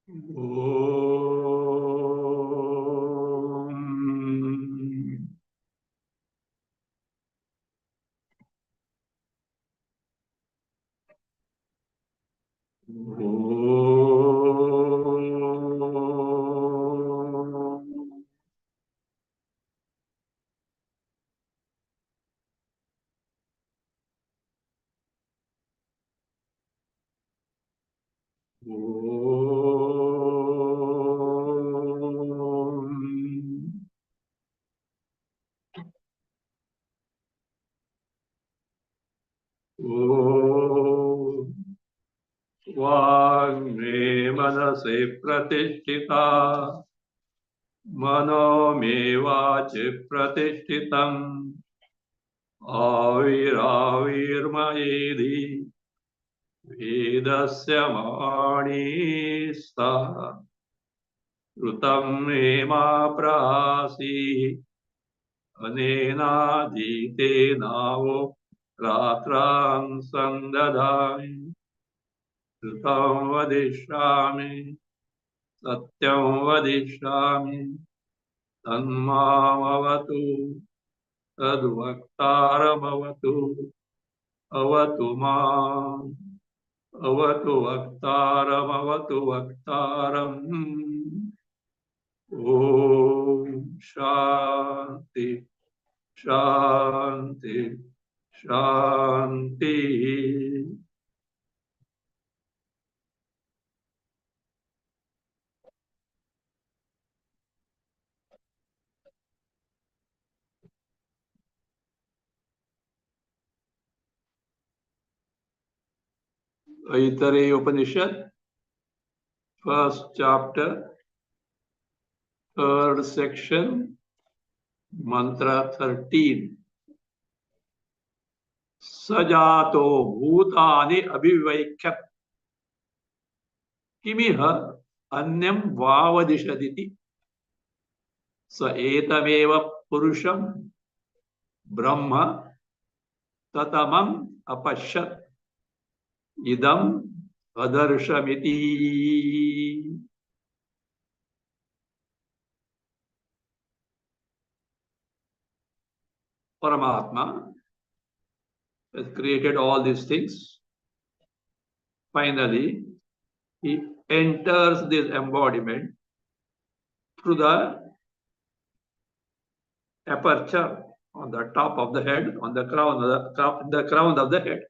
Om. Om. Om. Om. वाग्मे मनसि प्रतिष्ठिता मनो मे वाचि प्रतिष्ठितम् आविराविर्मयेधि वेदस्य माणि स्तः ऋतं मे मा प्रासी अनेनाधीतेनावो रात्रां सन्दधामि ऋतं वदिष्यामि सत्यं वदिष्यामि तन्मामवतु तद्वक्तारमवतु अवतु माम् अवतु वक्तारमवतु वक्तारम् ॐ शान्ति शान्ति शान्ति Aitreya Upanishad, first chapter, third section, mantra 13. Sajato bhutani abhivaikhyat kimiha anyam vavadishaditi sa etameva purusham brahma tatamam apashyat idam adarsamiti. Paramatma has created all these things. Finally, he enters this embodiment through the aperture on the top of the head, on the crown of the head.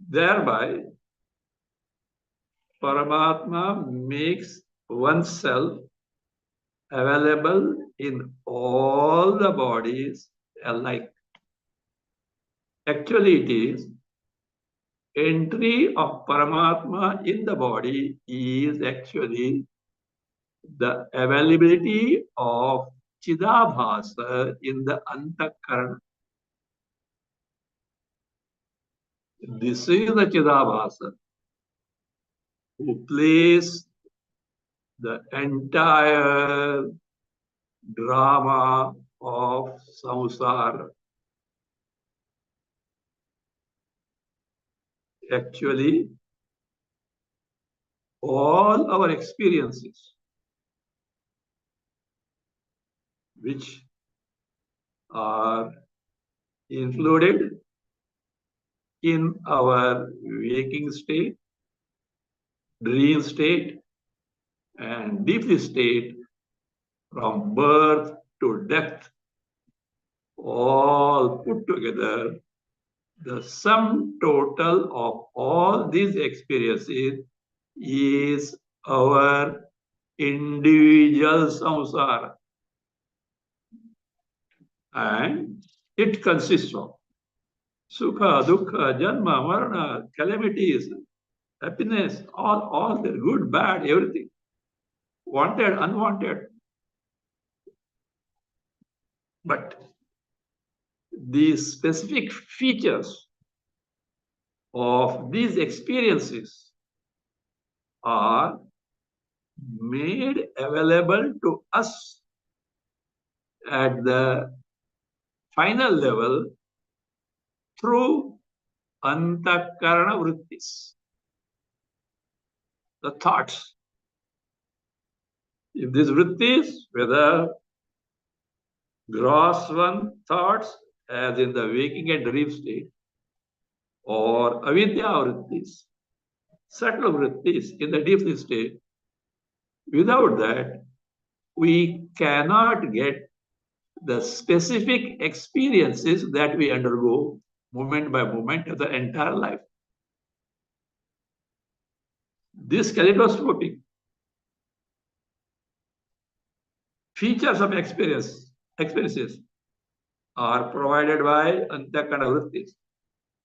Thereby, Paramatma makes oneself available in all the bodies alike. Actually, it is entry of Paramatma in the body is actually the availability of Chidabhasa in the Antakarana. This is the Chidabhasa who plays the entire drama of samsara. Actually, all our experiences, which are included in our waking state, dream state, and deep state, from birth to death, all put together, the sum total of all these experiences is our individual samsara. And it consists of sukha, dukkha, janma, marana, calamities, happiness, all the good, bad, everything. Wanted, unwanted. But these specific features of these experiences are made available to us at the final level through antakarana vrittis. the thoughts. If these vrittis, whether gross one thoughts as in the waking and dream state, or avidya vrittis, subtle vrittis in the deep sleep state, without that, we cannot get the specific experiences that we undergo moment by moment of the entire life. This kaleidoscopic features of experiences are provided by antakana vrittis,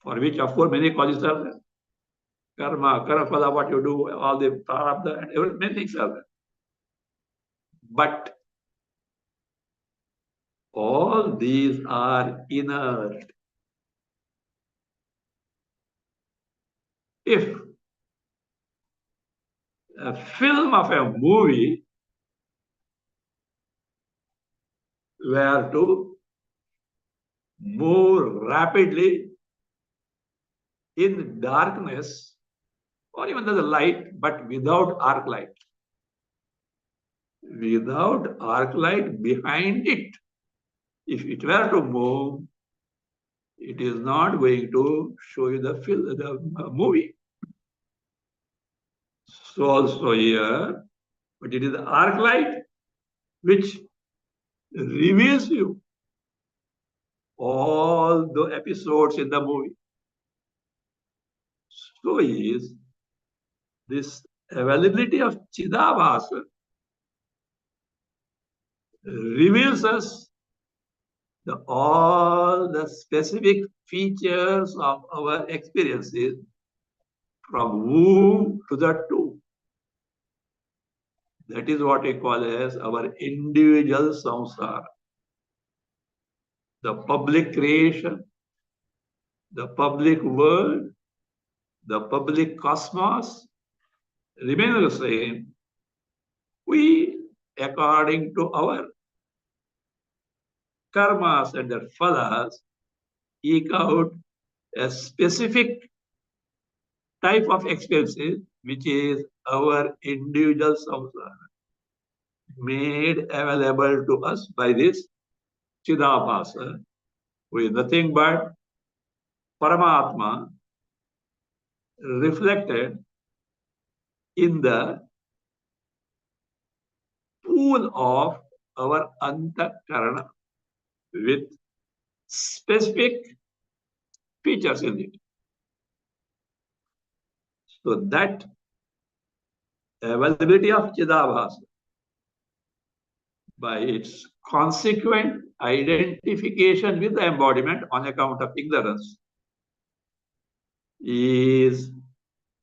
for which, of course, many causes are there. Karma, karapala, what you do, all the prarabdha, and many things are there. But all these are inert. If a film of a movie were to move rapidly in darkness, or even the light, but without arc light. Without arc light behind it, if it were to move, it is not going to show you the movie. So also here, but it is the arc light which reveals you all the episodes in the movie. So is this availability of Chidabhasa reveals us all the specific features of our experiences from womb to the tomb. That is what we call as our individual samsara. The public creation, the public world, the public cosmos remain the same. We, according to our karmas and their phalas, eke out a specific type of experiences, which is our individual samsara, made available to us by this Chidabhasa, who is nothing but Paramatma reflected in the pool of our antakarana with specific features in it. So that availability of Chidabhasa by its consequent identification with the embodiment on account of ignorance is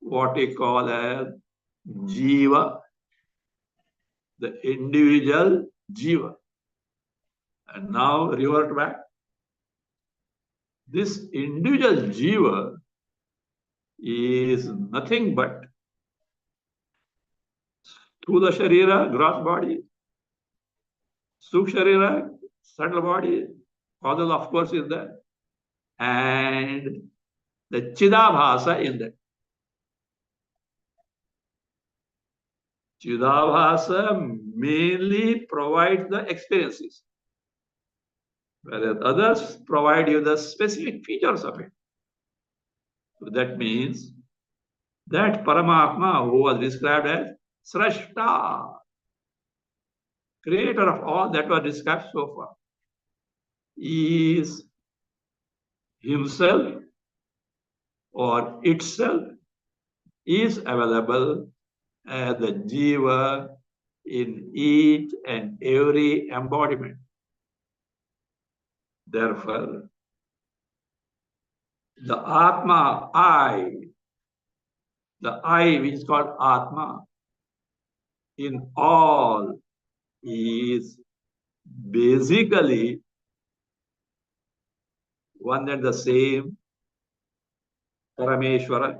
what we call as jiva, the individual jiva. And now revert back. This individual jiva is nothing but Sthula Sharira, gross body, Sukh Sharira, subtle body, causal of course is there, and the Chidabhasa in that. Chidabhasa mainly provides the experiences, whereas others provide you the specific features of it. So that means that Paramatma, who was described as Srashta, creator of all that was described so far, is himself or itself is available as the jiva in each and every embodiment. Therefore, the Atma, the I which is called Atma, in all is basically one and the same Parameshwara,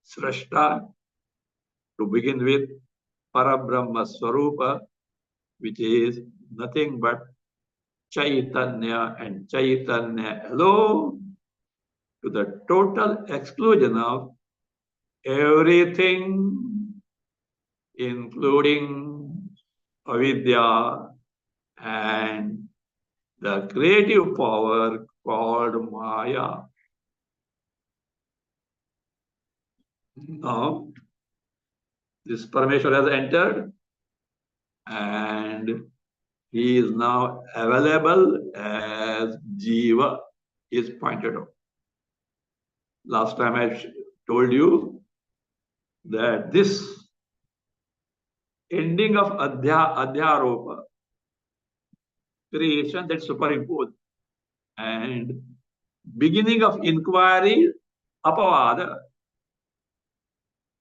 Srashta, to begin with, Parabrahma Swarupa, which is nothing but Chaitanya and Chaitanya alone, to the total exclusion of everything, including avidya and the creative power called Maya. Now, this Parmeshwar has entered and he is now available as Jiva is pointed out. Last time I told you that this ending of Adhyaropa, creation that superimposed, and beginning of inquiry, Apavada,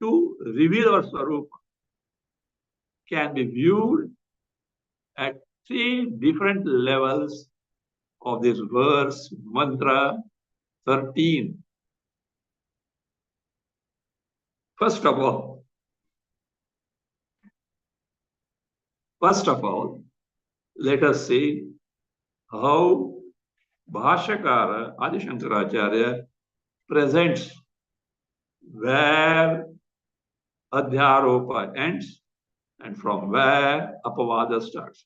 to reveal our Swarup, can be viewed at three different levels of this verse, mantra 13. First of all, let us see how Bhashyakara Adi Shankaracharya presents where Adhyaropa ends and from where Apavada starts.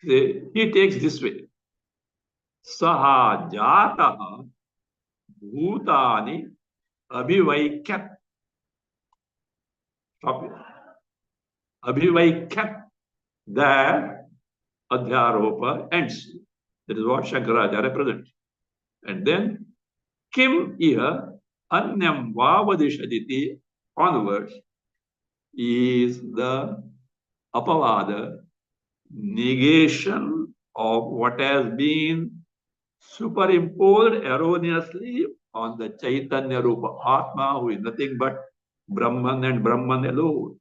He takes this way. Saha jataha bhutani abhivaikyat. Stop it. Abhivaikyat. There Adhyaropa ends. That is what Shankaracharya presents. And then Kim iha anyam vavadishaditi onwards is the apavada, negation of what has been superimposed erroneously on the Chaitanya Rupa Atma, who is nothing but Brahman and Brahman alone.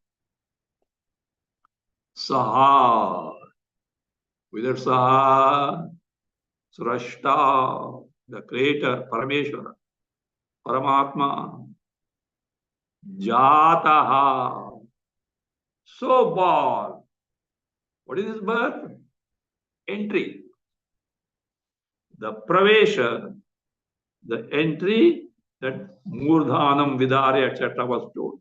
Saha, whether Saha, Srashta, the Creator, Parameshwara, Paramatma, Jataha, so born. What is this birth? Entry. The Pravesha, the entry that Murdhanam, Vidare, etc. was told.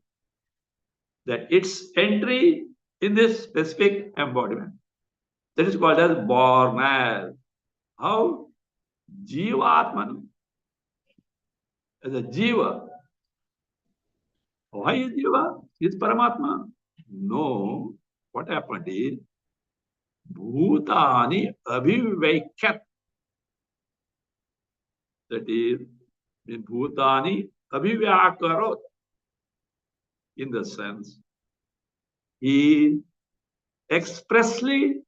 That its entry in this specific embodiment. That is called as born as. How? Jivatman. As a Jiva. Why is Jiva? Is Paramatma? No. What happened is Bhutani Abhivaikyat. That is, in Bhutani Abhivyakarot. In the sense, he expressly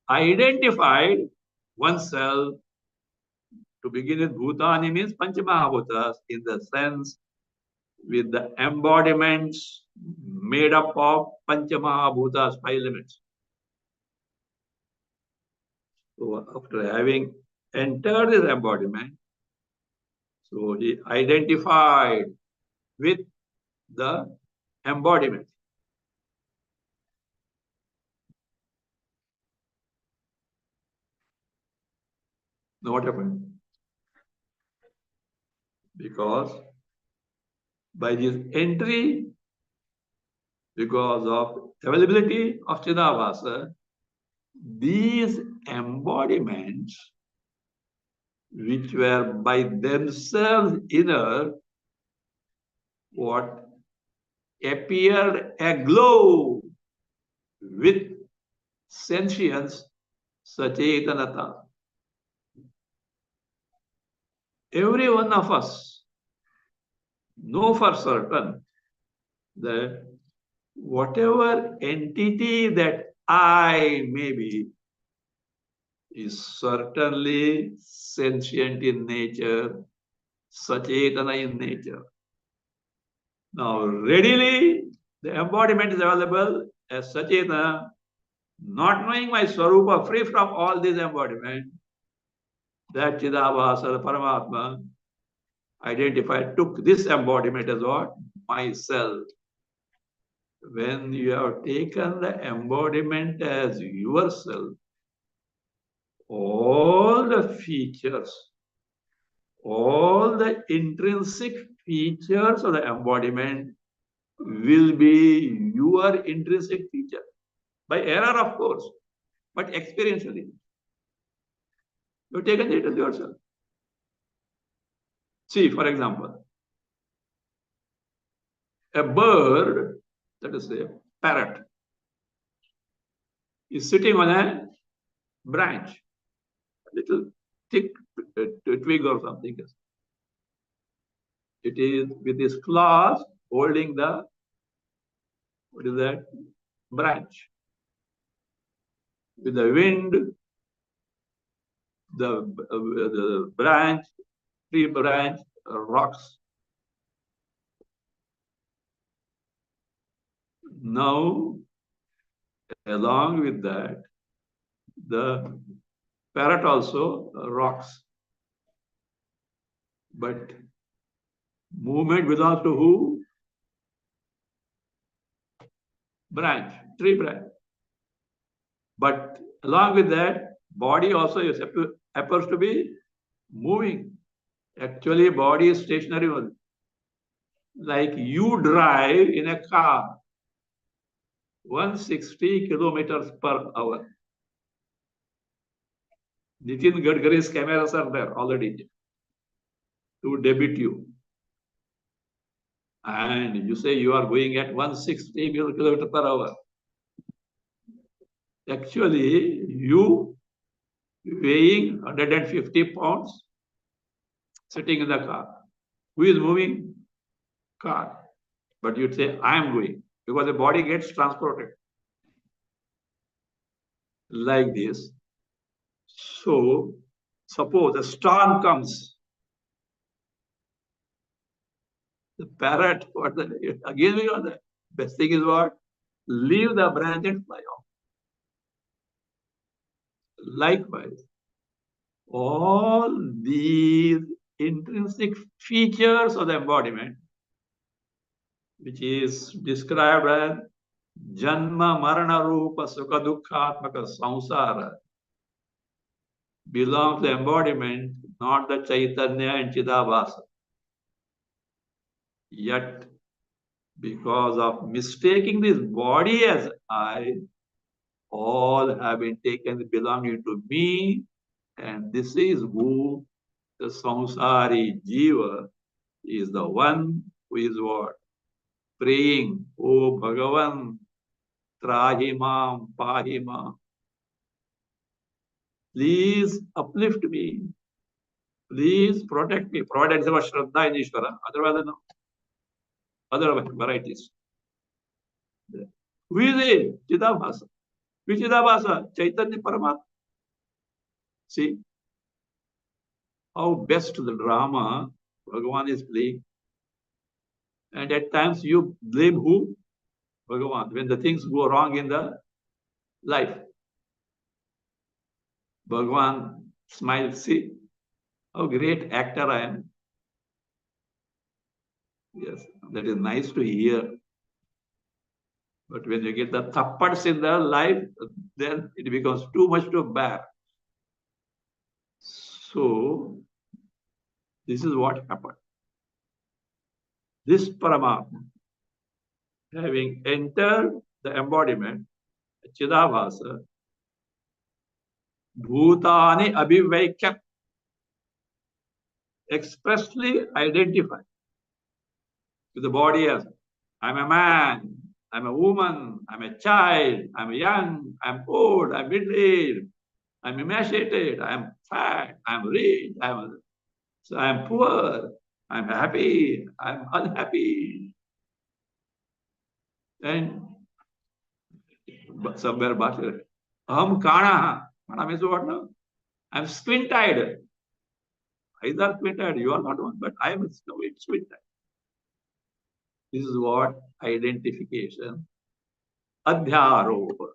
identified oneself. To begin with, Bhutani means Panchamahabhutas, in the sense with the embodiments made up of Panchamahabhutas, 5 elements. So after having entered his embodiment, so he identified with the embodiment. Now what happened? Because by this entry, because of availability of Chidabhasa, these embodiments, which were by themselves inner, what appeared aglow with sentience, sachetanata. Every one of us know for certain that whatever entity that I may be is certainly sentient in nature, sachetana in nature. Now, readily, the embodiment is available as sachetana, not knowing my swarupa, free from all these embodiments, that Chidabhasa, Paramatma, identified, took this embodiment as what? Myself. When you have taken the embodiment as yourself, all the features, all the intrinsic features of the embodiment will be your intrinsic feature. By error, of course, but experientially. You've taken it as yourself. See, for example, a bird, let us say a parrot, is sitting on a branch, a little thick twig or something. It is with its claws holding the, what is that, branch. With the wind, the branch, tree branch rocks. Now, along with that, the parrot also rocks. But movement belongs to who? Branch, tree branch. But along with that, body also appears to be moving. Actually, body is stationary only. Like you drive in a car, 160 kilometers per hour. Nitin Gadkari's cameras are there already to debit you. And you say you are going at 160 kilometers per hour. Actually, you weighing 150 pounds sitting in the car. Who is moving? Car. But you'd say, I am going, because the body gets transported like this. So, suppose a storm comes. The parrot, again we got the best thing is what? Leave the branch and fly off. Likewise, all these intrinsic features of the embodiment, which is described as Janma Marana Rupa Sukha Dukkhatmaka Samsara, belongs to the embodiment, not the Chaitanya and Chidabhasa. Yet, because of mistaking this body as I, all have been taken belonging to me, and this is who the samsari jiva is, the one who is what? Praying, O Bhagavan, Trahimam, Pahimam. Please uplift me. Please protect me. Provide our Shraddha in Ishvara. Otherwise, no. Other varieties. Who is it? Chidabhasa. Which Chidabhasa? Chaitanya Paramatma. See how best the drama Bhagavan is playing. And at times you blame who? Bhagavan. When the things go wrong in the life. Bhagavan smiles. See how great actor I am. Yes, that is nice to hear. But when you get the thappads in the life, then it becomes too much to bear. So, this is what happened. This Paramatma, having entered the embodiment, Chidabhasa, Bhutani Abhivaikya, expressly identified with the body as I'm a man, I'm a woman, I'm a child, I'm young, I'm old, I'm middle-aged, I'm emaciated, I'm fat, I'm rich, I'm poor, I'm happy, I'm unhappy. And somewhere Bhakti, Aham Kana. Kana means what now? I'm squint-eyed. Either squint-eyed, you are not one, but I am squint-eyed. This is what identification. Adhyaropa.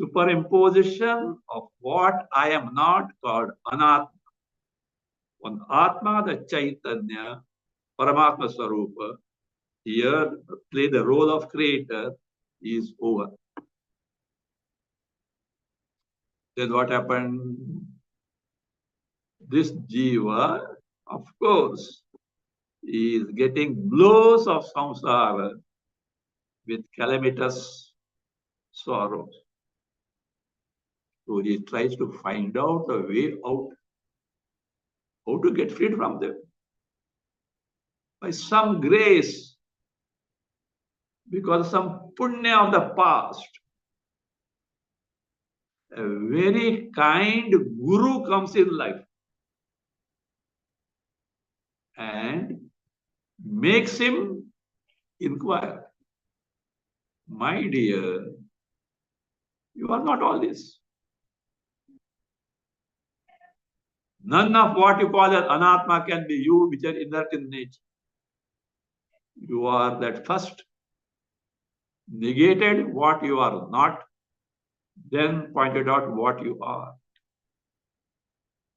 Superimposition of what I am not, called Anatma. On Atma, the Chaitanya, Paramatma Swarupa, here play the role of creator, is over. Then what happened? This jiva Of course, he is getting blows of samsara with calamitous sorrows. So he tries to find out a way out, how to get freed from them. By some grace, because some punya of the past, a very kind guru comes in life and makes him inquire. My dear, you are not all this. None of what you call as anatma can be you, which are inert in nature. You are that first negated what you are not, then pointed out what you are.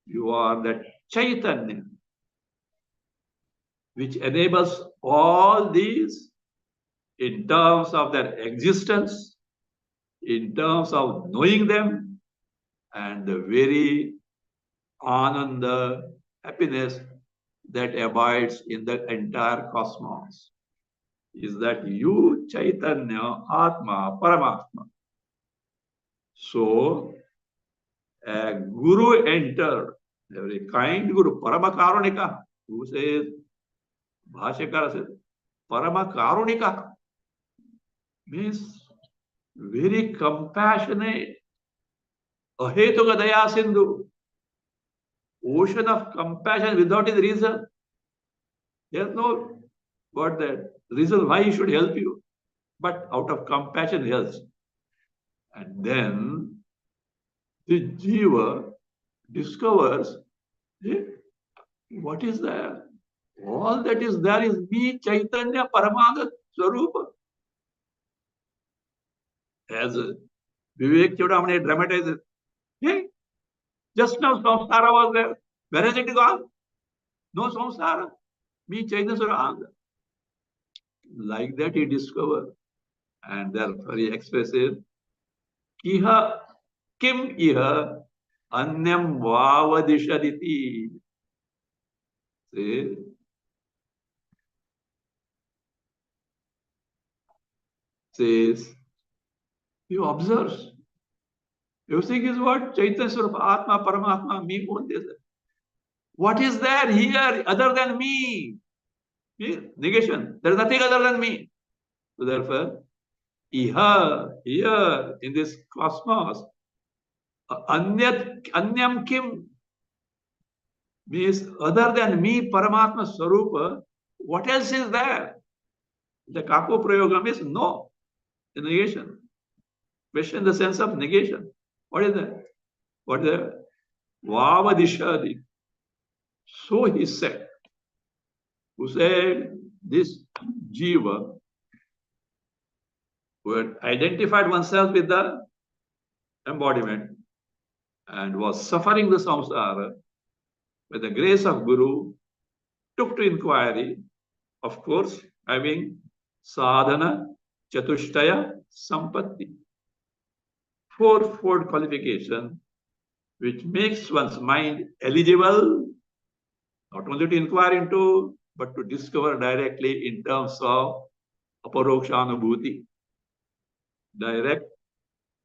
You are that Chaitanya, which enables all these in terms of their existence, in terms of knowing them, and the very ananda, happiness that abides in the entire cosmos. Is that you, Chaitanya, Atma, Paramatma. So, a guru entered, a very kind guru, Paramakarunika, who says, Bhashakara says, Paramakarunika means very compassionate, ahetuka daya sindhu, ocean of compassion without his reason. There's no what that reason why he should help you, but out of compassion he helps. And then the jiva discovers, hey, what is there? All that is there is me, Chaitanya, Paramada, Swarupa. As Vivek Chudamani dramatizes, hey, just now samsara was there. Where has it gone? No samsara. Me, Chaitanya, Swarupa. Like that he discovered. And therefore he expresses, Kiha kim iha anyam vavadishaditi. See? Says, you observes. Everything is what? Chaitanya Swarupa, Atma, Paramatma, me, both this. What is there here other than me? Negation. There is nothing other than me. So therefore, iha, here in this cosmos, anyam kim means other than me, Paramatma Swarupa, what else is there? The Kapo Prayoga means no, the negation. Question the sense of negation. What is that? What is that? Vavadishadi. So he said, who said this jiva who had identified oneself with the embodiment and was suffering the samsara, with the grace of Guru, took to inquiry, of course, having sadhana, chatushtaya, sampatti, fourfold qualification, which makes one's mind eligible not only to inquire into, but to discover directly in terms of aparokshanubhuti, direct,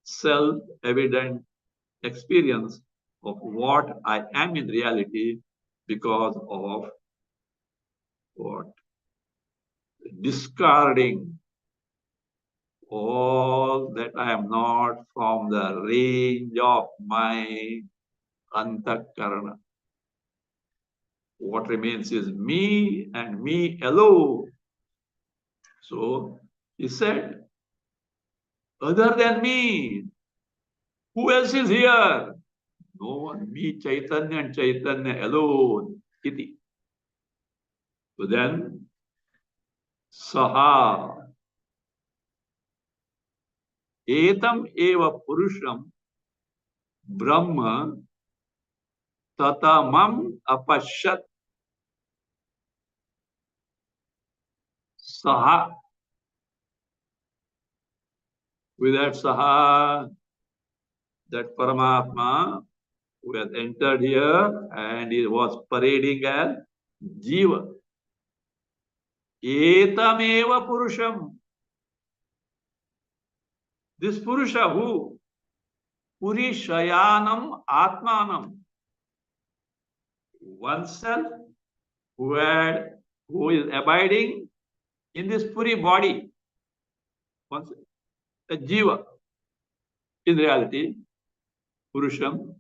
self-evident experience of what I am in reality because of what? Discarding all that I am not from the range of my antakarana. What remains is me and me alone. So he said, other than me, who else is here? No one, me, Chaitanya and Chaitanya alone. Iti. So then, Saha, Etam eva Purusham, Brahma, Tatamam Apashat, Saha. With that Saha, that Paramatma who has entered here and he was parading as Jiva. Etameva Purusham. This Purusha who? Purishayanam Atmanam. Oneself who is abiding in this Puri body. A Jiva. In reality, Purusham.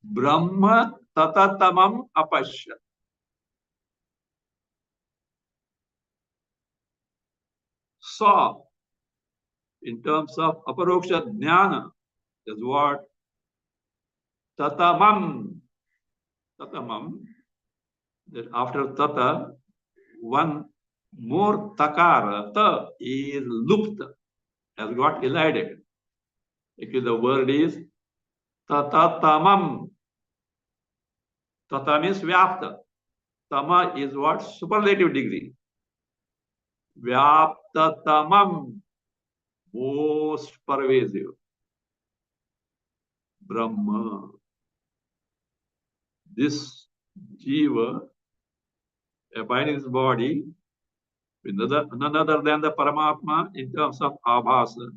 Brahma Tatatamam Apashya. Saw in terms of aparoksha jnana is what? Tatamam. Tatamam. That after tata, one more takara, ta is lupta, has got elided. Actually, the word is tatatamam. Tata means vyapta. Tama is what? Superlative degree. Vyaptatamam, most pervasive. Brahma. This jiva abiding in his body with none other than the Paramatma in terms of abhasa.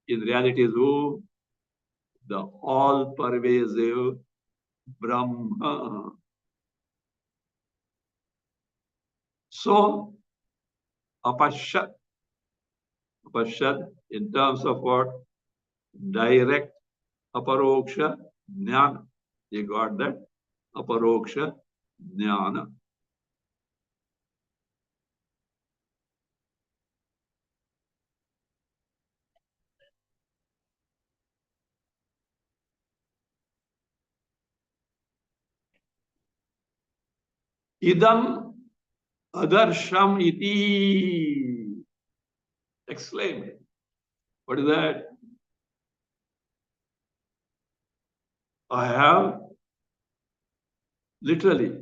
In reality is who? The all-pervasive Brahma. So, apashat in terms of what? Direct aparoksha jnana. You got that? Aparoksha jnana. Idam adarsham iti. Exclaim. What is that? I have literally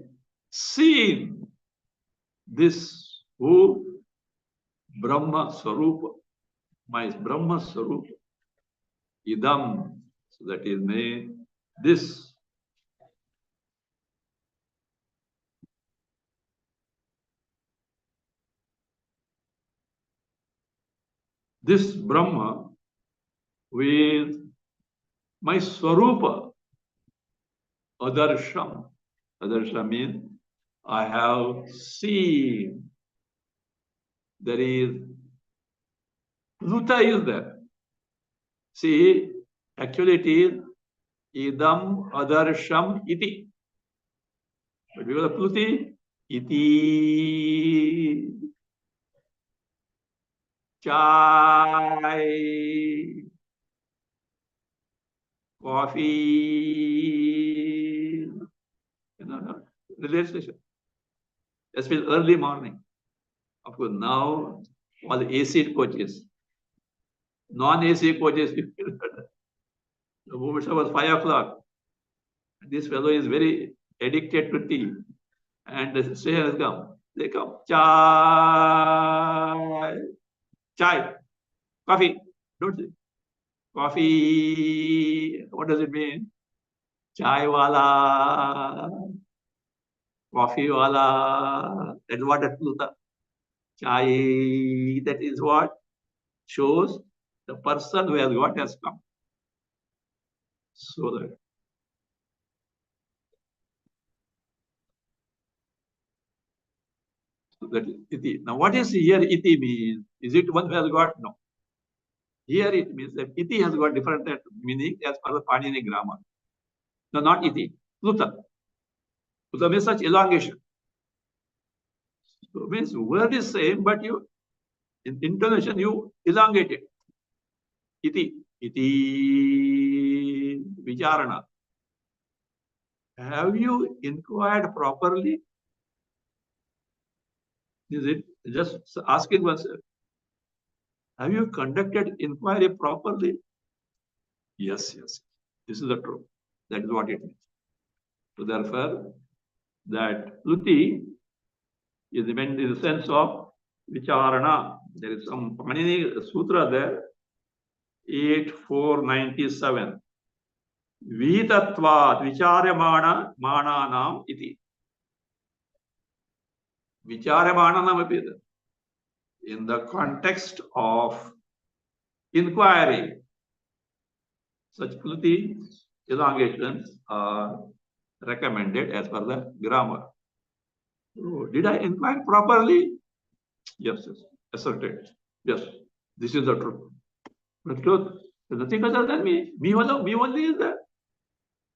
seen this who? Brahma Swarupa. My Brahma Swarupa. Idam. So that is me. This. This Brahma with my Swarupa. Adarsham. Adarsham means I have seen. There is Luta is there. See, actually it is idam adarsham iti. But because of Pluti, iti chai, coffee, relaxation. Especially early morning. Of course, now all the AC coaches, non-AC coaches, the moment was 5 o'clock. This fellow is very addicted to tea. And the stranger has come. They come. Chai, coffee. Don't say. Coffee. What does it mean? Chai wala, coffee wala. And what at Pluta? Chai. That is what shows the person who has got has come. So that is iti. Now, what is here iti mean? Is it one who has got? No. Here it means that iti has got different meaning as per the Panini grammar. No, not iti. Pluta. Pluta means such elongation. So it means word is same, but you in intonation you elongate it. Iti. Iti vicharana. Have you inquired properly? Is it just asking oneself? Have you conducted inquiry properly? Yes, yes. This is the truth. That is what it means. So therefore, that Luti is meant in the sense of vicharana. There is some Panini Sutra there, 8497. Vitatvat vicharyamana mananam iti. Vicharamananam api. In the context of inquiry, such Kruti elongations are recommended as per the grammar. So, did I inquire properly? Yes, yes, asserted. Yes, this is the truth. The truth is nothing other than me. Me only is there.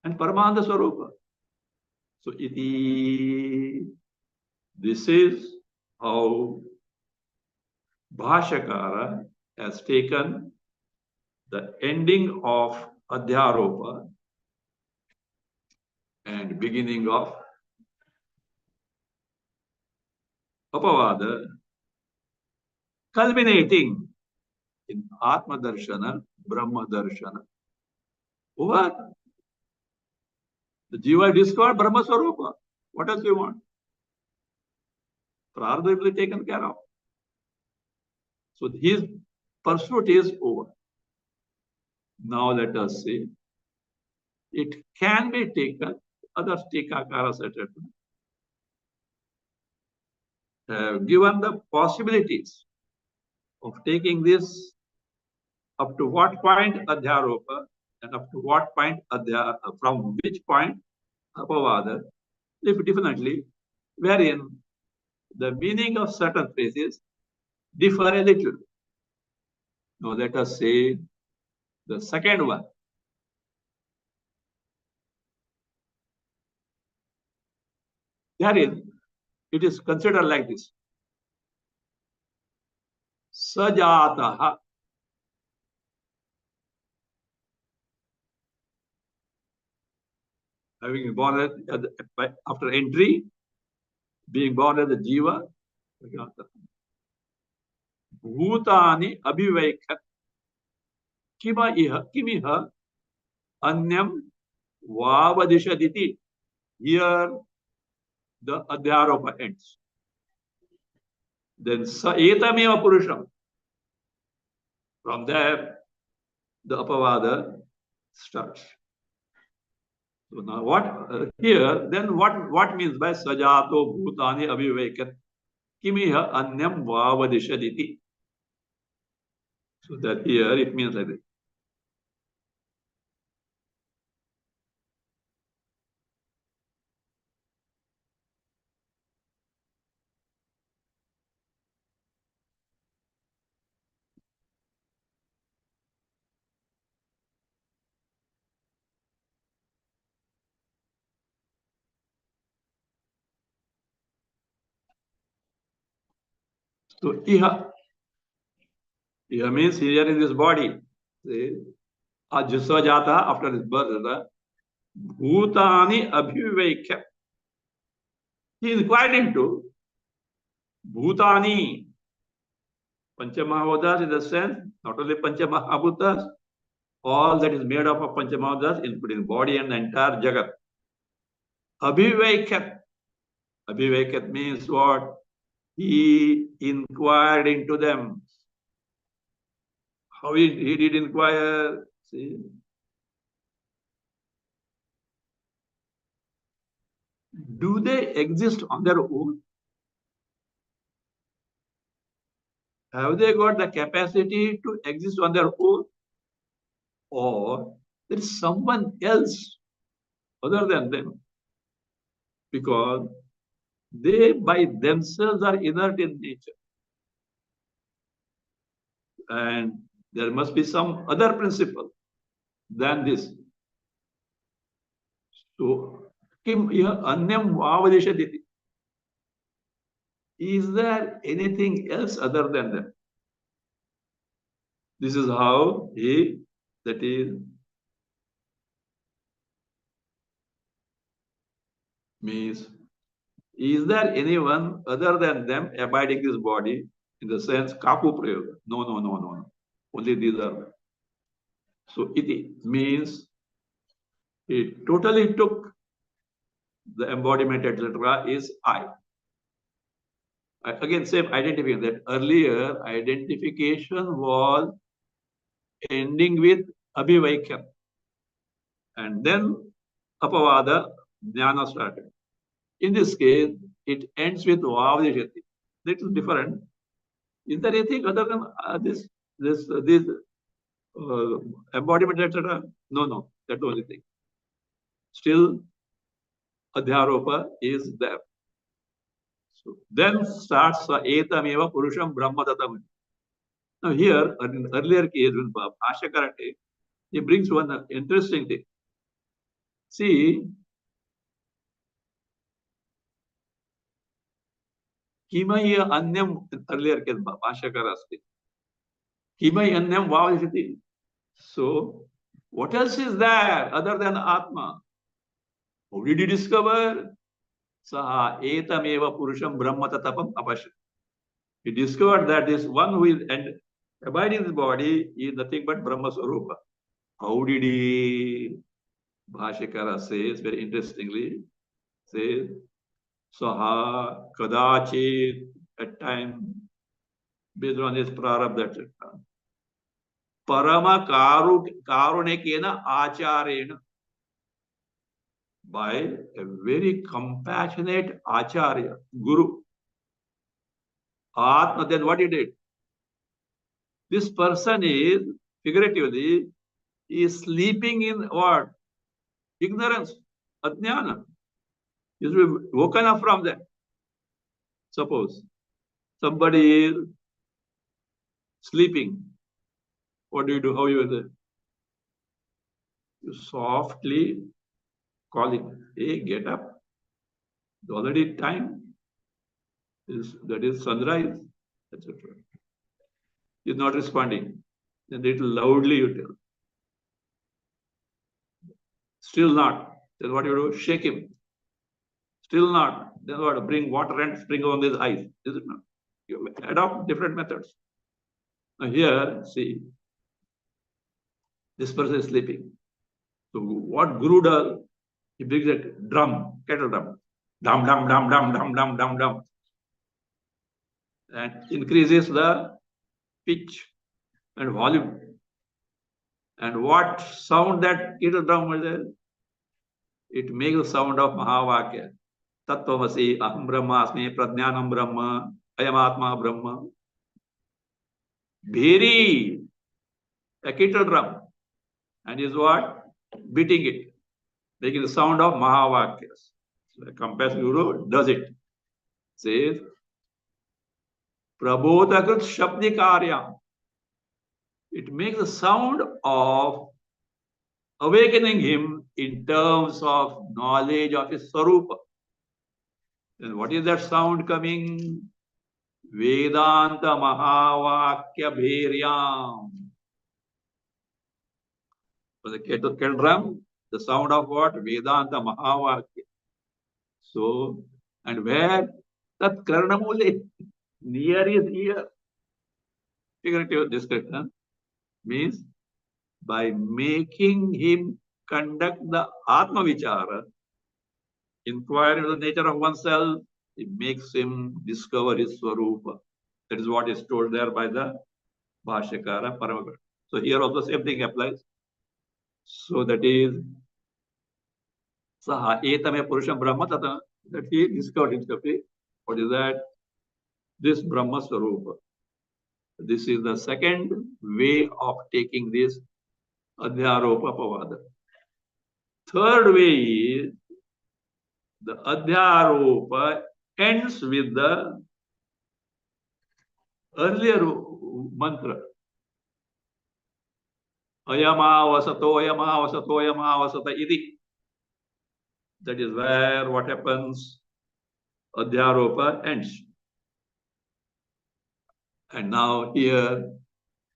And Paramananda Swarupa. So, this is how Bhashakara has taken the ending of Adhyaropa and beginning of Apavada, culminating in Atma Darshana, Brahma Darshana. What? The Jiva discovered Brahma Swarupa. What else you want? Prarabdha will be taken care of. So his pursuit is over. Now let us see. It can be taken, other Tikakaras, etc., have given the possibilities of taking this up to what point Adhyaropa and up to what point from which point Apavada, if definitely, wherein the meaning of certain phrases differ a little. Now let us say the second one. Therein, it is considered like this. Sajataha. Having born after entry, being born as a jiva, bhutani abhivaikat kimiha anyam vavadishaditi. Here the Adhyaropa ends. Then sa etameva purusham. From there, the Apavada starts. So now what here, then what means by sajato bhutani abhivekat kimiha anyam vavadishaditi? So that here it means like this. So iha means here in this body. Ajusvajata after his birth, bhutani abhivekya. He inquired into bhutani, Panchamahabhutas in the sense, not only Panchamahabhutas, all that is made up of Panchamahabhutas, including body and the entire Jagat. Abhivekat. Abhivekat means what? He inquired into them. How he did inquire? See? Do they exist on their own? Have they got the capacity to exist on their own? Or there is someone else other than them? Because they by themselves are inert in nature. And there must be some other principle than this. So, anyam vavadishaditi. Is there anything else other than them? This is how that is, means, is there anyone other than them abiding this body in the sense kapu prayoga? No. Only these are. So iti means he totally took the embodiment, etc. is I. Again, same identification. That earlier identification was ending with abhivaikya. And then Apavada Jnana started. In this case, it ends with Vavadishati. Little different. Is there anything other than this embodiment, etc.? No, no, that's the only thing. Still, Adhyaropa is there. So then starts Etameva Purusham Brahma Tatam. Now here, in earlier case, with Bhashakarate, he brings one interesting thing. See, Kimai Anyam, earlier case, Bhashakarasti. Kimai Anyam Vavishati. So, what else is there other than Atma? How did you discover? Saha etameva purusham brahma tatapam apashat. He discovered that this one who is and abiding in the body is nothing but Brahma Swarupa. How did he? Bhashikara says very interestingly, says Saha Kadachit at time based on his prarabdha etc. Parama Karunekena Acharena, by a very compassionate Acharya, Guru. Atma, then what he did? This person is, figuratively, is sleeping in what? Ignorance, Ajnana. He is woken up from that. Suppose somebody is sleeping. What do you do? How you do? You softly call him. Hey, get up. It's already time. That is sunrise, etc. He is not responding. Then little loudly you tell. Still not. Then what you do? Shake him. Still not. Then what? Bring water and sprinkle on his eyes. Is it not? You adopt different methods. Now here, see, this person is sleeping. So what Guru does? He brings a drum, kettle drum. Dum, dum, dum, dum, dum, dum, dum, dum. And increases the pitch and volume. And what sound that kettle drum will there? It makes the sound of Mahavakya. Tattvamasi, Aham Brahmasmi, Pradnyanam Brahma, Ayam Atma Brahma. Bheri, a kettle drum. And is what? Beating it, making the sound of Mahavakyas. So the compassionate Guru does it. Says, Prabodhakrit Shabdi Karya. It makes the sound of awakening him in terms of knowledge of his Sarupa. Then what is that sound coming? Vedanta Mahavakya Bheryam. For the kettle drum, the sound of what? Vedanta Mahavakya. So, and where? That Karnamule, near is here. Figurative description means by making him conduct the Atma Vichara, inquire into the nature of oneself, it makes him discover his Swarupa. That is what is told there by the Bhashyakara Paramagata. So here also same thing applies. So that is Saha Etame Purusham Brahma Tata, that he discovered himself. What is that? This Brahma Swarupa. This is the second way of taking this Adhyaropa Pavada. Third way is the Adhyaropa ends with the earlier mantra. Ayama vasato, ayama vasato, ayama vasata iti. That is where what happens? Adhyaropa ends. And now here,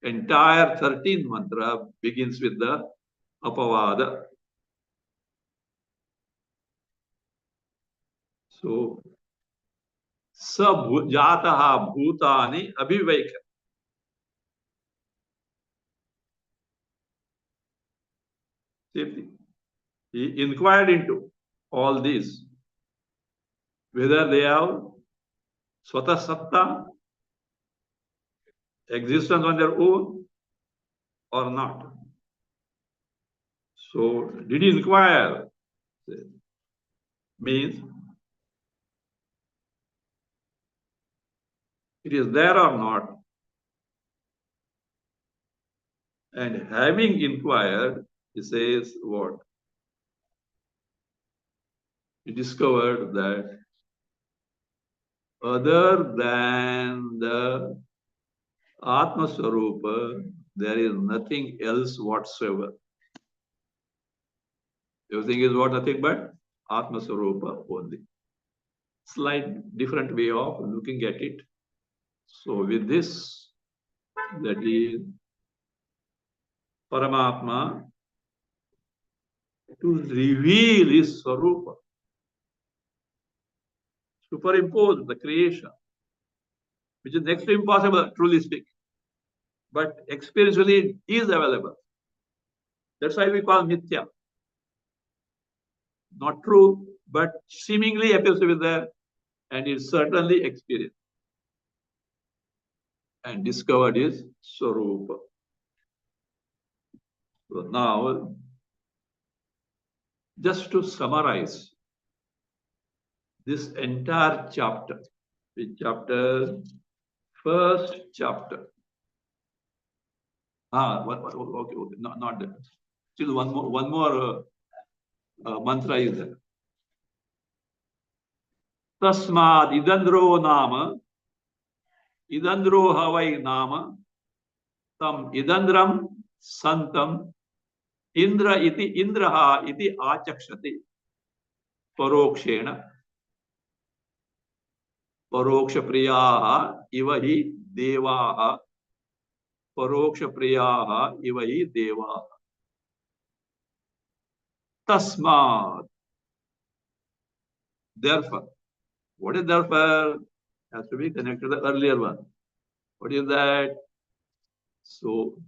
entire 13th mantra begins with the Apavada. So, Jataha Bhutani Abhiveka. He inquired into all these, whether they have Swata Satta, existence on their own or not. So, did he inquire? Means it is there or not. And having inquired, he says what? He discovered that other than the Atma Swarupa, there is nothing else whatsoever. Everything is what? Nothing but Atma Swarupa only. Slight different way of looking at it. So with this, that is Paramatma to reveal his Swarupa, superimpose the creation, which is next to impossible, truly speaking. But experientially is available. That's why we call Mithya. Not true, but seemingly appears to be there, and is certainly experienced and discovered is Swarupa. So now, just to summarize this entire chapter, the chapter, first chapter. Okay, not that. Still one more mantra is there. Tasmad idandro nama, idandro havai nama, tam idandram santam, indra iti indraha iti achakshati, parokshena, paroksha priyaha iva hi devaha, paroksha priyaha iva hi devaha. Tasmad. Therefore, what is therefore? Has to be connected to the earlier one. What is that? So,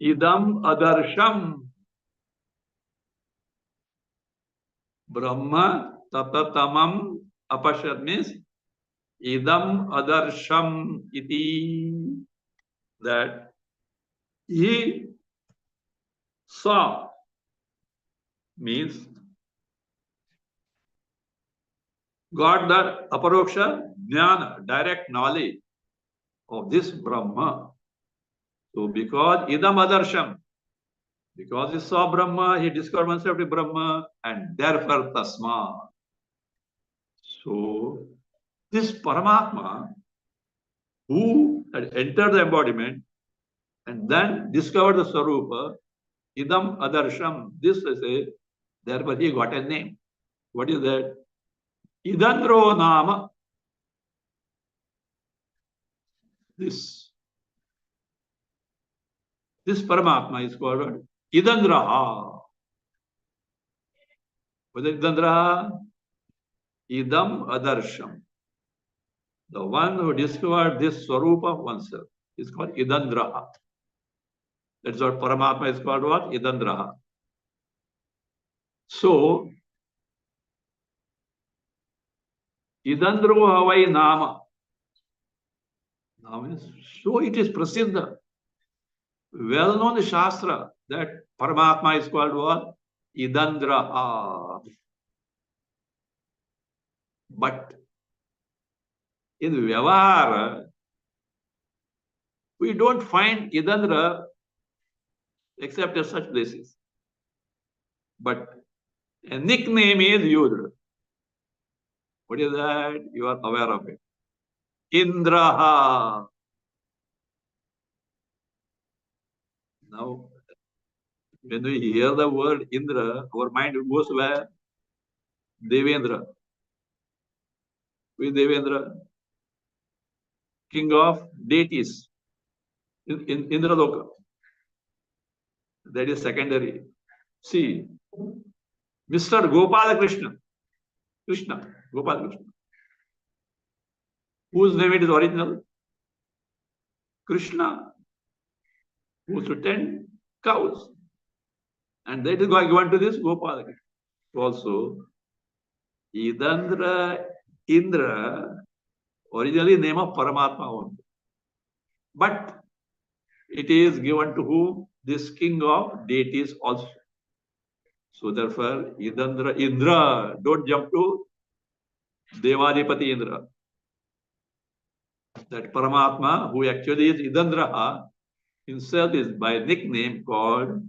idam adarsham brahma tatatamam apashat means idam adarsham iti, that he saw, means got the aparoksha jnana, direct knowledge of this Brahma. So because idam adarsham, because he saw Brahma, he discovered himself to Brahma, and therefore tasma. So this Paramatma who had entered the embodiment and then discovered the Swarupa, idam adarsham, this is a, therefore he got a name. What is that? Idandro nama. This Paramatma is called Idandraha. What is Idandraha? Idam adarsham. The one who discovered this Swarupa of oneself is called Idandraha. That's what Paramatma is called, what? Idandraha. So, Idandro havai nama. Now, so it is prasiddha, well known in Shastra, that Paramatma is called what? Idandraha. But in Vyavahara, we don't find Idandra except at such places. But a nickname is Yudra. What is that? You are aware of it. Indraha. Now, when we hear the word Indra, our mind goes where? Devendra. Who is Devendra? King of deities in Indraloka. That is secondary. See, Mr. Gopala Krishna, Gopala Krishna, whose name it is original? Krishna, who used to tend cows. And that is given to this Gopala Krishna. Also, Idandra, Indra, originally name of Paramatma only. But it is given to whom? This king of deities also. So therefore, Indra, don't jump to Devadipati Indra. That Paramatma, who actually is Idandraha, himself is by nickname called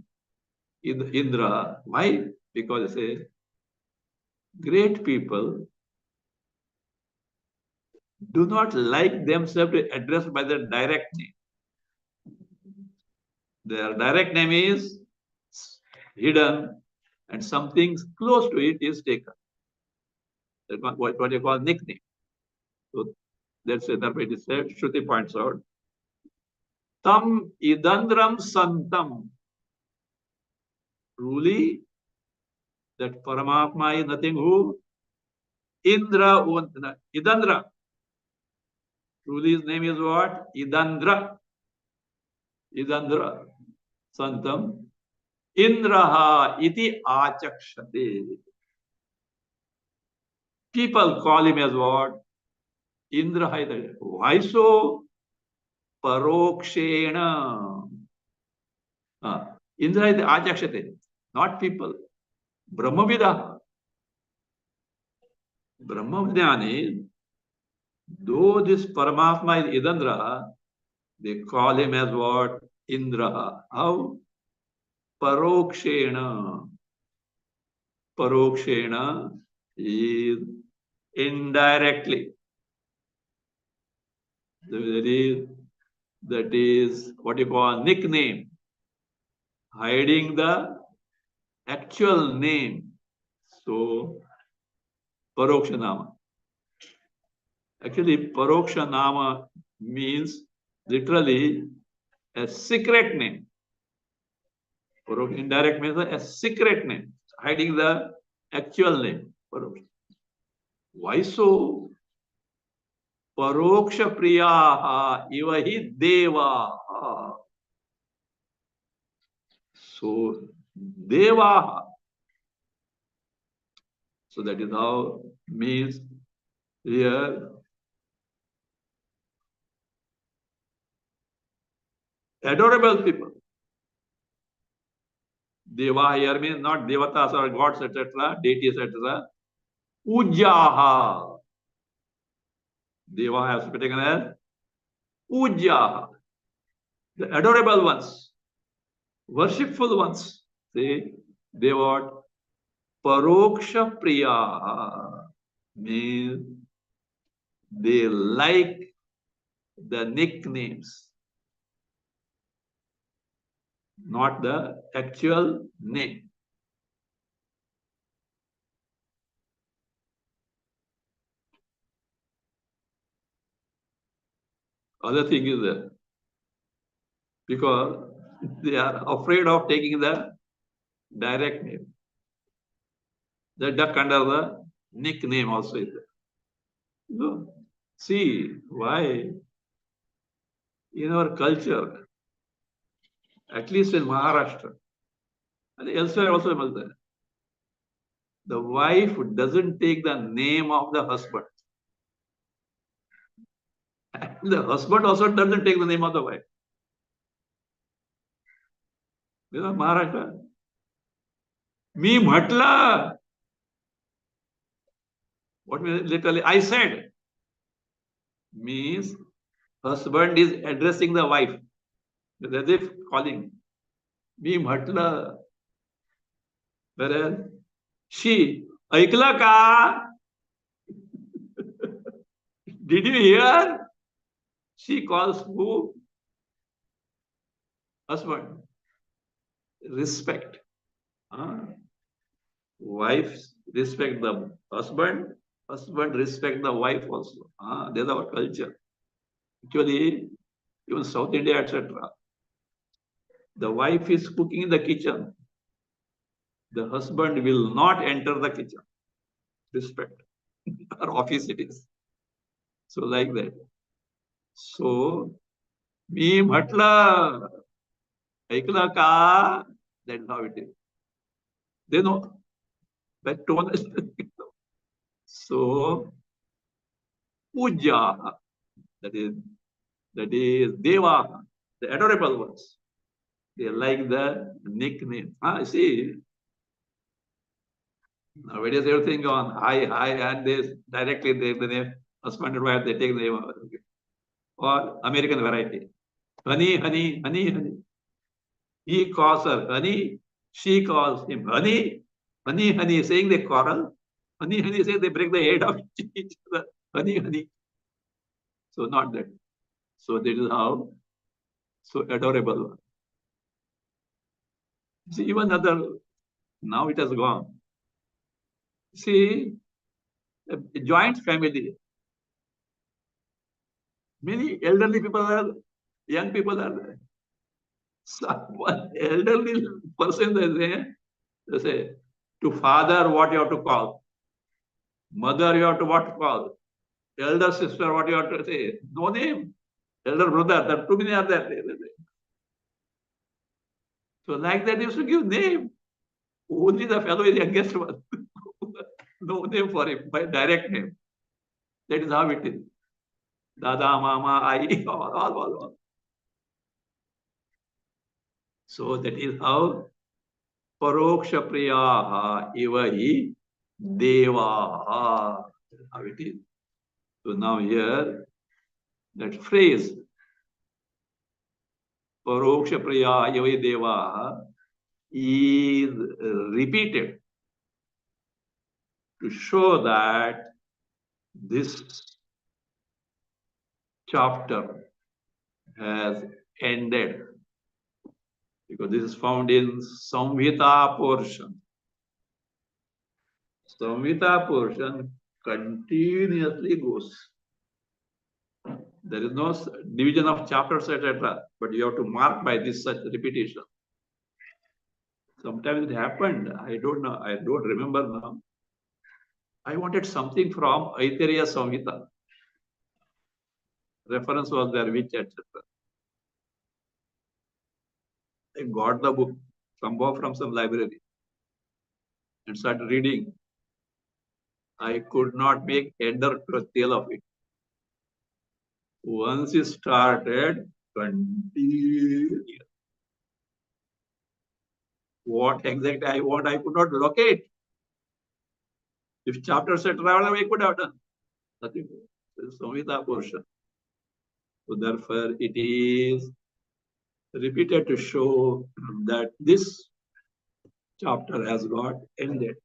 Indra. Why? Because they say great people do not like themselves to address by their direct name. Their direct name is hidden and something close to it is taken. That's what you call nickname. So that's it. It is said. Shruti points out. Tam idandram santam. Truly, that Paramatma is nothing who? Indra, Idandra. Truly his name is what? Idandra. Idandra. Santam. Indraha iti achakshate. People call him as what? Indra. Why so? Parokshena. Indra is achakshate. Not people. Brahmavida. Brahmavijnani, though this Paramatma is Idandra, they call him as what? Indra. How? Parokshena. Parokshena is indirectly. That is what you call nickname, hiding the actual name. So, Parokshanama. Actually, Parokshanama means literally a secret name. Indirect means a secret name, hiding the actual name. Why so? Paroksha priyaha ivahi deva. So, deva. So that is how means here adorable people. Deva here means not devatas or gods, etc., deities, etc. Ujaha. Deva has to be taken as Ujaha. The adorable ones, worshipful ones. See, they what? Paroksha priya means they like the nicknames, not the actual name. Other thing is that because they are afraid of taking the direct name. The duck under the nickname also is there. No. See why in our culture, at least in Maharashtra, and elsewhere also there, the wife doesn't take the name of the husband. And the husband also doesn't take the name of the wife. You know, Maharashtra. Me mhatla. What means literally? I said. Means husband is addressing the wife. As if calling. Me mhatla. Whereas she, ऐकलं का? Did you hear? She calls who? Husband. Respect. Wife respect the husband. Husband respect the wife also. That's our culture. Actually, even South India, etc. The wife is cooking in the kitchen. The husband will not enter the kitchen. Respect. Our office it is. So like that. So, मी म्हटलं, ऐकलं का? That's how it is. They know that tone. So, puja, that is deva. the adorable ones. They like the nickname. See, nowadays everything on hi, hi, and they directly take the name, husband and wife, they take the name of it. Or American variety. Honey, honey, honey, honey. He calls her honey, she calls him honey, honey, honey, saying they quarrel. Honey, honey, saying they break the head of each other. Honey, honey. So not that. So this is how, so adorable. See, even other, now it has gone. See, a joint family. Many elderly people are, young people are there. Someone elderly person they say, to father what you have to call, mother you have to what to call, elder sister what you have to say, no name, elder brother, there too many are there. So like that, you used to give name. Only the fellow is youngest one. No name for him, by direct name. That is how it is. Dada, mama, ai, all. So that is how paroksha priyaha ivahi devaha. How it is. So now here, that phrase, paroksha priyaha ivahi devaha, is repeated to show that this chapter has ended, because this is found in Samhita portion. Samhita portion continuously goes. There is no division of chapters, etc. But you have to mark by this such repetition. Sometimes it happened. I don't know. I don't remember now. I wanted something from Aitreya Samhita. Reference was there, which, etc. I got the book somehow from some library and started reading. I could not make head or tail of it. Once it started, continue. What exactly I want, I could not locate. If chapter said travel, I could have done nothing. This is Samhita portion. So therefore, it is repeated to show that this chapter has got ended.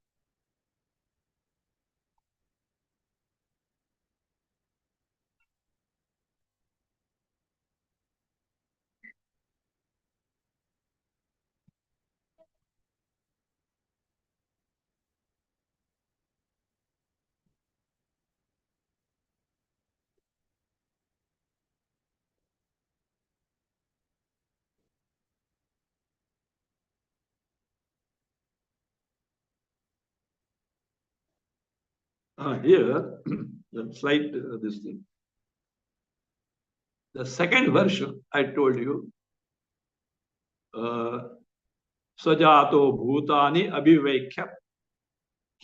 Here, the slide, this thing. The second version, I told you, Sajato Bhutani Abhivekhya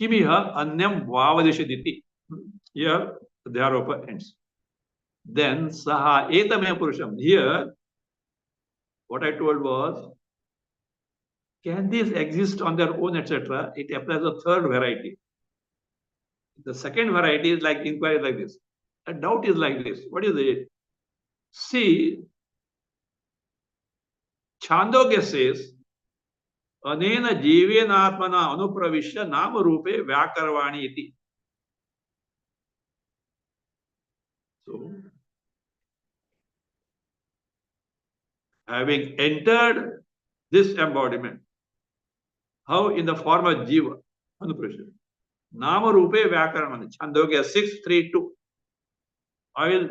Kimiha Anyam Vavadishaditi. Here, Dhyaropa ends. Then Saha Etame Purusham. Here, what I told was, can these exist on their own, etc.? It applies a third variety. The second variety is like inquiry like this. A doubt is like this. What is it? See, Chandogya says, Anena Jivenatmana Anupravishya Nama Rupe Vyakarvani iti. So, having entered this embodiment, how in the form of Jiva, Anupravishya, Nama Rupe Vyakarvani, Chandogya 6:3-2. I will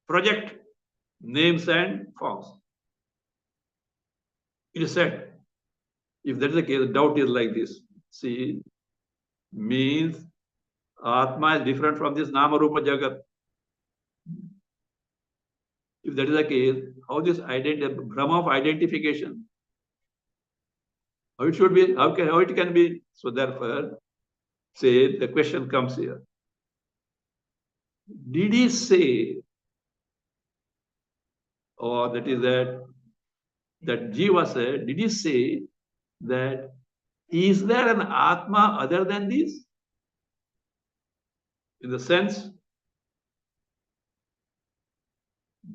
project names and forms. It is said, if that is the case, the doubt is like this. See, means Atma is different from this Nama Rupa Jagat. If that is the case, how this Brahma of identification, how it should be, how it can be? So therefore, say the question comes here. Did he say or that is that Jiva said, did he say that is there an Atma other than this? In the sense,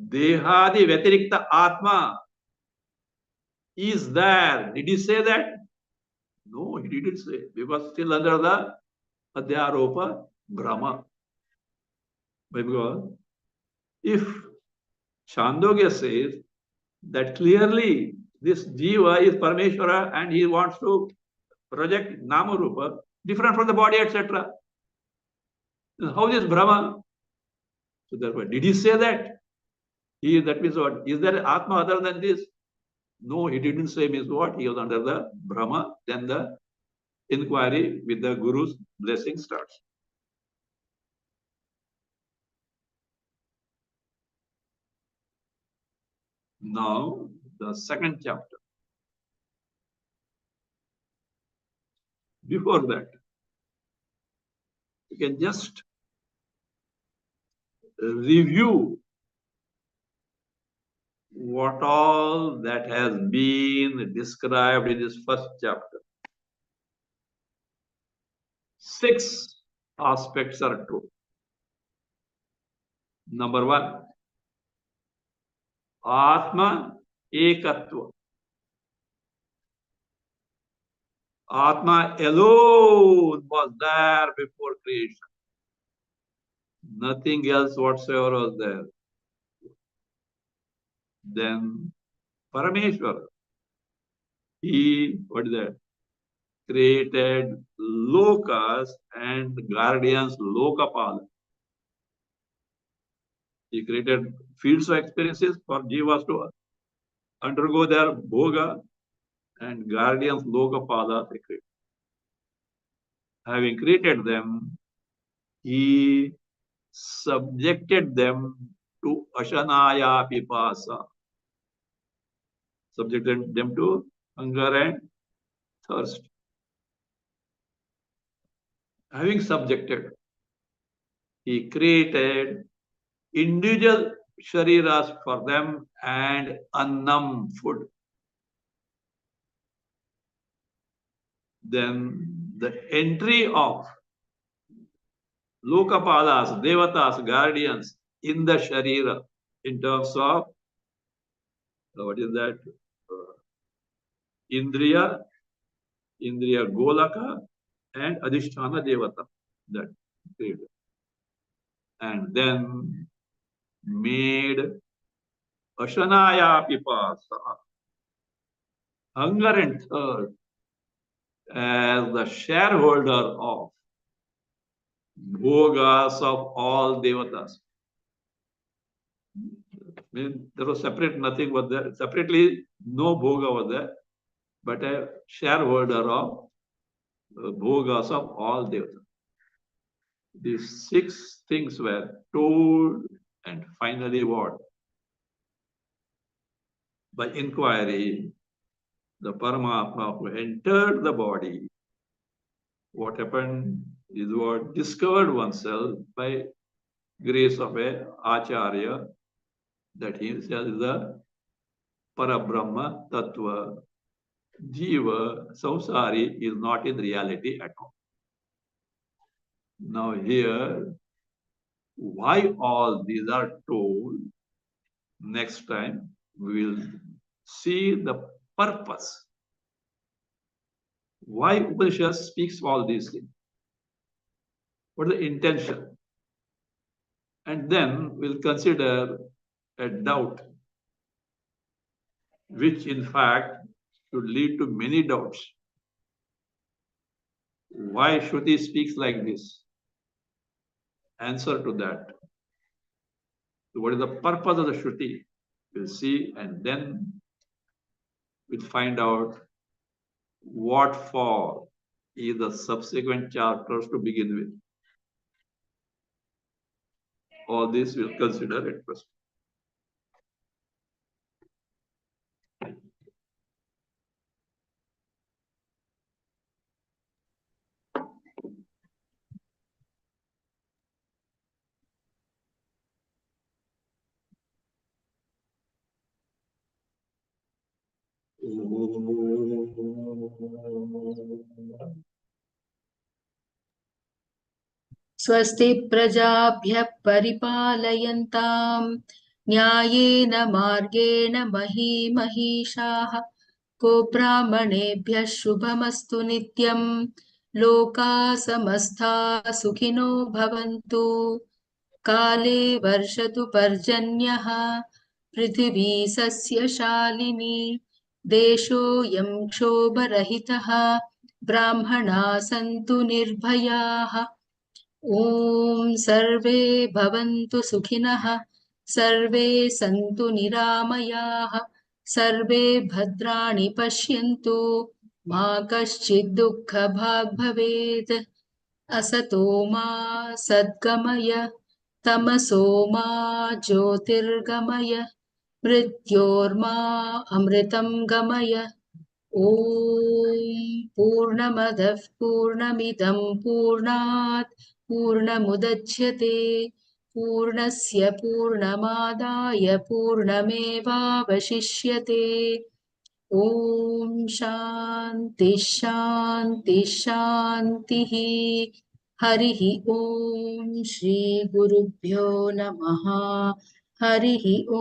Dehadi Vyatirikta Atma is there. Did he say that? No, he didn't say, because still under the Adhyaropa Brahma. Because if Chandogya says that clearly this Jiva is Parameshwara and he wants to project Namarupa different from the body, etc. How is Brahma? So therefore, did he say that? That means what? Is there Atma other than this? No, he didn't say means what? He was under the Brahma. Then the inquiry with the Guru's blessing starts. Now, the second chapter. Before that, you can just review what all that has been described in this first chapter. 6 aspects are true. Number 1, Atma Ekatva. Atma alone was there before creation. Nothing else whatsoever was there. Then Parameshwar, what is that? Created lokas and guardians lokapala. He created fields of experiences for jivas to undergo their bhoga, and guardians lokapala they created. Having created them, he subjected them to ashanaya pipasa, subjected them to hunger and thirst. Having subjected, he created individual shariras for them and annam, food. Then the entry of lokapalas, devatas, guardians in the sharira in terms of what is that? Indriya, Indriya Golaka, and Adhisthana Devata. That and then made Ashanaya Pipasa, hunger and thirst, as the shareholder of bhogas of all devatas. There was separate, nothing was there. Separately, no bhoga was there, but a shareholder of bhogas of all devatas. These 6 things were told, and finally what? By inquiry, the Paramatma who entered the body, what happened is what discovered oneself by grace of a Acharya, that he himself is the Parabrahma Tattva. Jiva, Samsari, is not in reality at all. Now here, why all these are told, next time we will see the purpose. Why Upanishad speaks all these things? What is the intention? And then we'll consider a doubt, which in fact should lead to many doubts. Why Shruti speaks like this? Answer to that. So what is the purpose of the Shruti? We'll see, and then we'll find out what for is the subsequent chapters to begin with. All this we'll consider at first. स्वस्ति प्रजाभ्यः परिपालयन्ताम् न्यायेन मार्गेण महीमहीषाः गोब्राह्मणेभ्यः शुभमस्तु नित्यम् लोकाः समस्ताः सुखिनो भवन्तु काले वर्षतु पर्जन्यः पृथिवी सस्यशालिनी देशोऽयं क्षोभरहितः ब्राह्मणाः सन्तु निर्भयाः ॐ सर्वे भवन्तु सुखिनः सर्वे सन्तु निरामयाः सर्वे भद्राणि पश्यन्तु मा कश्चित् दुःखभाग् भवेत् असतो मा सद्गमय तमसो मा ज्योतिर्गमय मृत्योर्मा अमृतं गमय ॐ पूर्णमदः पूर्णमिदं पूर्णात् पूर्णमुदच्यते पूर्णस्य पूर्णमादाय पूर्णमेवावशिष्यते ॐ शान्ति शान्ति शान्तिः हरिः ॐ श्रीगुरुभ्यो नमः हरिः ॐ